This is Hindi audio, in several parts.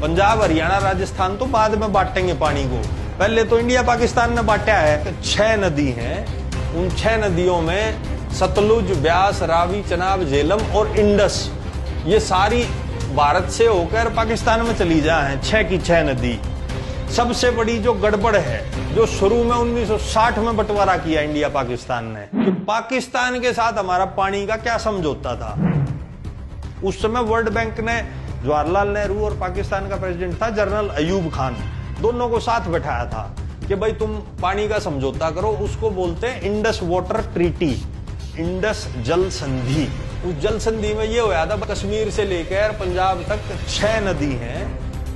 पंजाब, हरियाणा, राजस्थान तो बाद में बांटेंगे पानी को, पहले तो इंडिया पाकिस्तान ने बांटा है। 6 नदी हैं, उन 6 नदियों में सतलुज, ब्यास, रावी, चनाब, झेलम और इंडस, ये सारी भारत से होकर पाकिस्तान में चली जा है। 6 की 6 नदी। सबसे बड़ी जो गड़बड़ है, जो शुरू में 1960 में बंटवारा किया इंडिया पाकिस्तान ने, कि पाकिस्तान के साथ हमारा पानी का क्या समझौता था। उस समय वर्ल्ड बैंक ने जवाहरलाल नेहरू और पाकिस्तान का प्रेसिडेंट था जनरल अयूब खान, दोनों को साथ बैठाया था कि भाई तुम पानी का समझौता करो। उसको बोलते हैं इंडस वाटर ट्रीटी, इंडस जल संधि। उस जल संधि में ये होया था, कश्मीर से लेकर पंजाब तक 6 नदी हैं,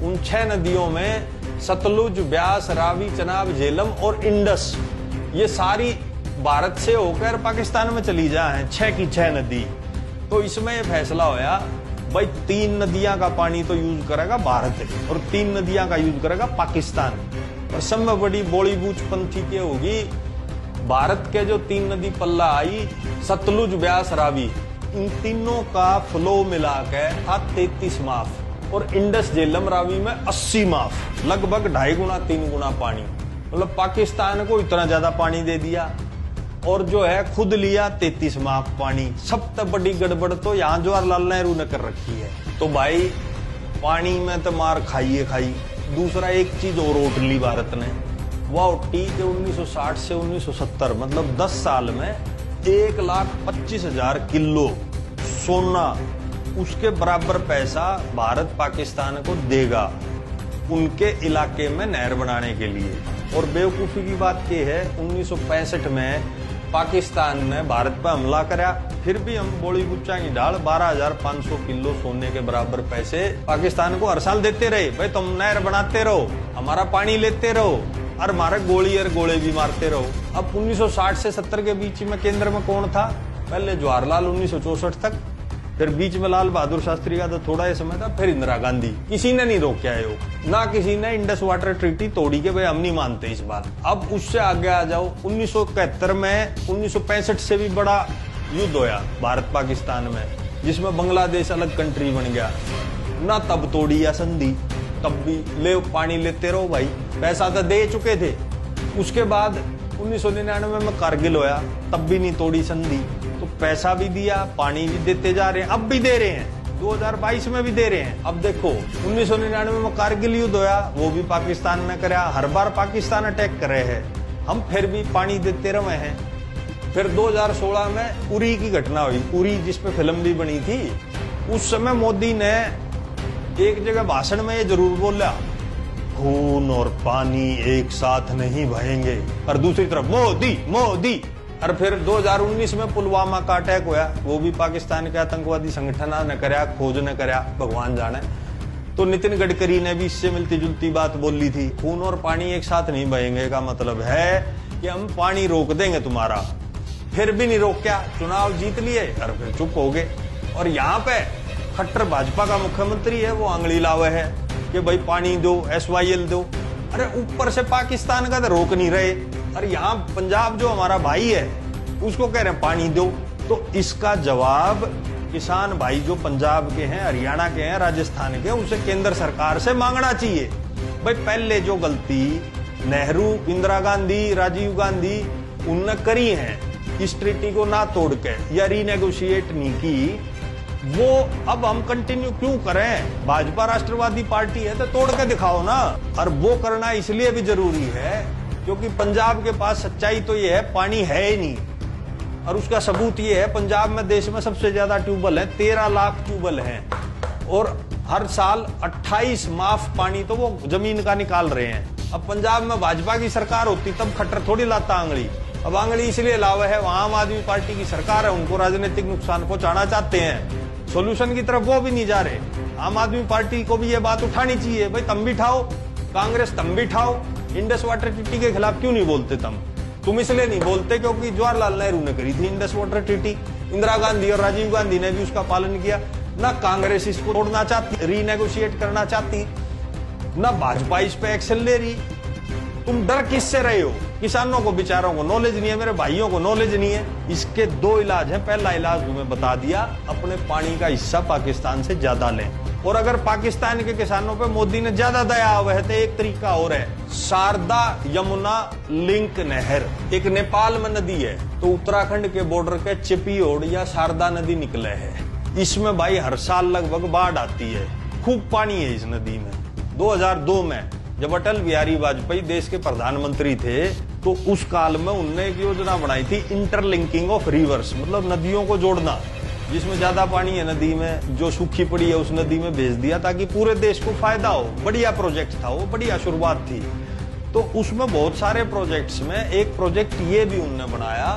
उन 6 नदियों में सतलुज, ब्यास, रावी, चनाब, झेलम और इंडस, ये सारी भारत से होकर पाकिस्तान में चली जा है। 6 की 6 नदी। तो इसमें यह फैसला होया भाई 3 नदियां का पानी तो यूज करेगा भारत और 3 नदियां का यूज करेगा पाकिस्तान। और सब में बड़ी बॉलीवुड पंथी के होगी, भारत के जो 3 नदी पल्ला आई, सतलुज, ब्यास, रावी, इन तीनों का फ्लो मिला के था 33 माफ, और इंडस, झेलम, रावी में 80 माफ, लगभग 2.5 गुना 3 गुना पानी। मतलब पाकिस्तान को इतना ज्यादा पानी दे दिया और जो है खुद लिया 33 माफ पानी। सबसे बड़ी गड़बड़ तो यहाँ जवाहरलाल नेहरू ने कर रखी है। तो भाई पानी में तो मार खाइए खाई। दूसरा एक चीज और उठ ली भारत ने, वह उठी कि 1960 से 1970 मतलब 10 साल में 1,25,000 किलो सोना, उसके बराबर पैसा भारत पाकिस्तान को देगा उनके इलाके में नहर बनाने के लिए। और बेवकूफी की बात यह है, 1965 में पाकिस्तान ने भारत पर हमला करा, फिर भी हम बोली गुच्चा की ढाल 12,500 किलो सोने के बराबर पैसे पाकिस्तान को हर साल देते रहे। भाई तुम नहर बनाते रहो, हमारा पानी लेते रहो और हमारे गोली और गोले भी मारते रहो। अब 1960 से 70 के बीच में केंद्र में कौन था? पहले जवाहरलाल 1964 तक, फिर बीच में लाल बहादुर शास्त्री का तो थोड़ा ही समय था, फिर इंदिरा गांधी। किसी ने नहीं रोका है वो, ना किसी ने इंडस वाटर ट्रीटी तोड़ी के भाई हम नहीं मानते इस बात। अब उससे आगे आ जाओ, 1971 में 1965 से भी बड़ा युद्ध होया भारत पाकिस्तान में, जिसमें बांग्लादेश अलग कंट्री बन गया। ना तब तोड़ी या संधि, तब भी ले पानी लेते रहो भाई, पैसा तो दे चुके थे। उसके बाद 1999 में कारगिल होया, तब भी नहीं तोड़ी संधि, तो पैसा भी दिया, पानी भी देते जा रहे हैं, अब भी दे रहे हैं, 2022 में भी दे रहे हैं। अब देखो 1999 में कारगिल युद्ध होया, वो भी पाकिस्तान ने कराया, हर बार पाकिस्तान अटैक कर रहे हैं, हम फिर भी पानी देते रहे हैं। फिर 2016 में उरी की घटना हुई, उरी जिसपे फिल्म भी बनी थी। उस समय मोदी ने एक जगह भाषण में ये जरूर बोला, खून और पानी एक साथ नहीं बहेंगे, और दूसरी तरफ मोदी मोदी। और फिर 2019 में पुलवामा का अटैक हुआ, वो भी पाकिस्तान के आतंकवादी संगठन ने कराया, खोज ने कराया, भगवान जाने। तो नितिन गडकरी ने भी इससे मिलती जुलती बात बोली थी, खून और पानी एक साथ नहीं बहेंगे का मतलब है कि हम पानी रोक देंगे तुम्हारा। फिर भी नहीं रोका, चुनाव जीत लिए और फिर चुप हो गए। और यहाँ पे खट्टर भाजपा का मुख्यमंत्री है, वो आंगली लावे है कि भाई पानी दो, SYL दो। अरे ऊपर से पाकिस्तान का तो रोक नहीं रहे, और यहाँ पंजाब जो हमारा भाई है उसको कह रहे हैं पानी दो। तो इसका जवाब किसान भाई जो पंजाब के हैं, हरियाणा के हैं, राजस्थान के, उसे केंद्र सरकार से मांगना चाहिए। भाई पहले जो गलती नेहरू, इंदिरा गांधी, राजीव गांधी उनने करी है, इस ट्रीटी को ना तोड़ के या रीनेगोशिएट नहीं की, वो अब हम कंटिन्यू क्यों करें? भाजपा राष्ट्रवादी पार्टी है तो तोड़ के दिखाओ ना। और वो करना इसलिए भी जरूरी है क्योंकि पंजाब के पास सच्चाई तो ये है, पानी है ही नहीं। और उसका सबूत ये है, पंजाब में देश में सबसे ज्यादा ट्यूबवेल है, 13 लाख ट्यूबवेल हैं, और हर साल 28 माफ पानी तो वो जमीन का निकाल रहे हैं। अब पंजाब में भाजपा की सरकार होती तब खट्टर थोड़ी लाता आंगली। अब आंगली इसलिए लावा है, वहां आम आदमी पार्टी की सरकार है, उनको राजनीतिक नुकसान पहुंचाना चाहते हैं, सोल्यूशन की तरफ वो भी नहीं जा रहे। आम आदमी पार्टी को भी ये बात उठानी चाहिए, भाई तुम भी उठाओ, कांग्रेस तुम भी उठाओ, इंडस वाटर ट्रीटी के खिलाफ क्यों नहीं बोलते? तुम इसलिए नहीं बोलते क्योंकि जवाहरलाल नेहरू ने करी थी Indus water treaty, Indira Gandhi और राजीव गांधी ने भी उसका पालन किया। ना कांग्रेस इसको तोड़ना चाहती, रीनेगोशिएट करना चाहती, ना भाजपा इस पे एक्शन ले रही। तुम डर किससे रहे हो? किसानों को बेचारों को नॉलेज नहीं है, मेरे भाइयों को नॉलेज नहीं है। इसके 2 इलाज हैं। पहला इलाज तुम्हें बता दिया, अपने पानी का हिस्सा पाकिस्तान से ज्यादा लें, और अगर पाकिस्तान के किसानों पे मोदी ने ज्यादा दया वह तो एक तरीका और है, शारदा यमुना लिंक नहर एक नेपाल में नदी है, तो उत्तराखंड के बॉर्डर के चिपियोड़ या शारदा नदी निकले है। इसमें भाई हर साल लगभग बाढ़ आती है, खूब पानी है इस नदी में। 2002 में जब अटल बिहारी वाजपेयी देश के प्रधानमंत्री थे तो उस काल में उनने एक योजना बनाई थी, इंटरलिंकिंग ऑफ रिवर्स, मतलब नदियों को जोड़ना। जिसमें ज्यादा पानी है नदी में, जो सूखी पड़ी है उस नदी में भेज दिया ताकि पूरे देश को फायदा हो। बढ़िया प्रोजेक्ट था वो, बढ़िया शुरुआत थी। तो उसमें बहुत सारे प्रोजेक्ट्स में एक प्रोजेक्ट ये भी उनने बनाया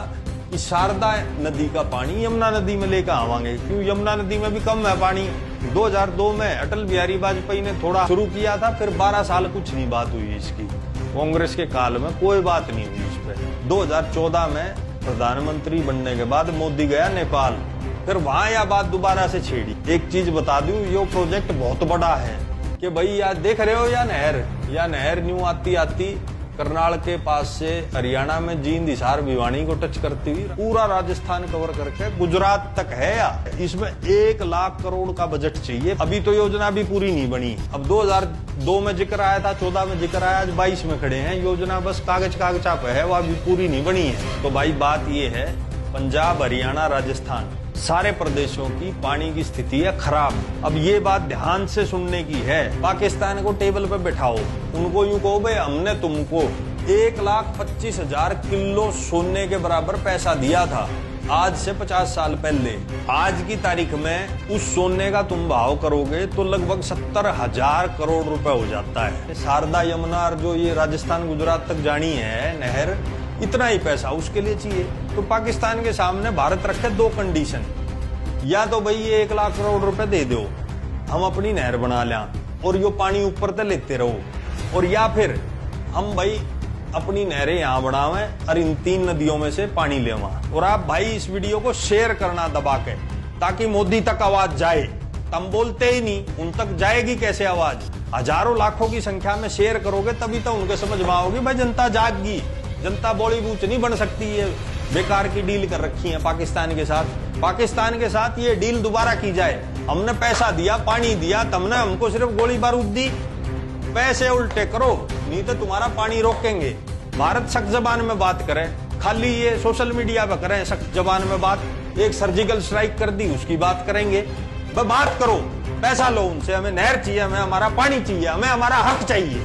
कि शारदा नदी का पानी यमुना नदी में लेकर आवांगे, क्यों यमुना नदी में भी कम है पानी। 2002 में अटल बिहारी वाजपेयी ने थोड़ा शुरू किया था, फिर 12 साल कुछ नहीं बात हुई इसकी। कांग्रेस के काल में कोई बात नहीं हुई इस पे। 2014 में प्रधानमंत्री बनने के बाद मोदी गया नेपाल, फिर वहां यह बात दोबारा से छेड़ी। एक चीज बता दूं, ये प्रोजेक्ट बहुत बड़ा है कि भाई यार देख रहे हो या नहर न्यू आती आती करनाल के पास से हरियाणा में जींद, हिसार, भिवानी को टच करती हुई पूरा राजस्थान कवर करके गुजरात तक है। या इसमें 1 लाख करोड़ का बजट चाहिए। अभी तो योजना भी पूरी नहीं बनी। अब 2002 में जिक्र आया था, 14 में जिक्र आया, आज 22 में खड़े हैं। योजना बस कागजा पे है, वो अभी पूरी नहीं बनी है। तो भाई बात ये है, पंजाब, हरियाणा, राजस्थान सारे प्रदेशों की पानी की स्थिति है खराब। अब ये बात ध्यान से सुनने की है। पाकिस्तान को टेबल पे बैठाओ, उनको यूं कहो भाई हमने तुमको 1,25,000 किलो सोने के बराबर पैसा दिया था आज से 50 साल पहले। आज की तारीख में उस सोने का तुम भाव करोगे तो लगभग 70,000 करोड़ रुपए हो जाता है। शारदा यमुना जो ये राजस्थान गुजरात तक जानी है नहर, इतना ही पैसा उसके लिए चाहिए। तो पाकिस्तान के सामने भारत रखे 2 कंडीशन, या तो भाई ये 1 लाख करोड़ रुपए दे दो, हम अपनी नहर बना लें और यो पानी ऊपर तक लेते रहो, और या फिर हम भाई अपनी नहरें यहाँ बढ़ावें और इन 3 नदियों में से पानी लेवा। और आप भाई इस वीडियो को शेयर करना दबा के, ताकि मोदी तक आवाज जाए। तुम बोलते ही नहीं, उन तक जाएगी कैसे आवाज? हजारों लाखों की संख्या में शेयर करोगे तभी तो उनके समझ में आओगी। भाई जनता जागगी, जनता बॉलीवुड नहीं बन सकती है। बेकार की डील कर रखी है पाकिस्तान के साथ। पाकिस्तान के साथ ये डील दोबारा की जाए। हमने पैसा दिया, पानी दिया, तुमने हमको सिर्फ गोली बारूद दी। पैसे उल्टे करो, नहीं तो तुम्हारा पानी रोकेंगे। भारत सख्त जबान में बात करे, खाली ये सोशल मीडिया पर करें सख्त जबान में बात। एक सर्जिकल स्ट्राइक कर दी, उसकी बात करेंगे। बात करो, पैसा लो उनसे, हमें नहर चाहिए, हमें हमारा पानी चाहिए, हमें हमारा हक चाहिए।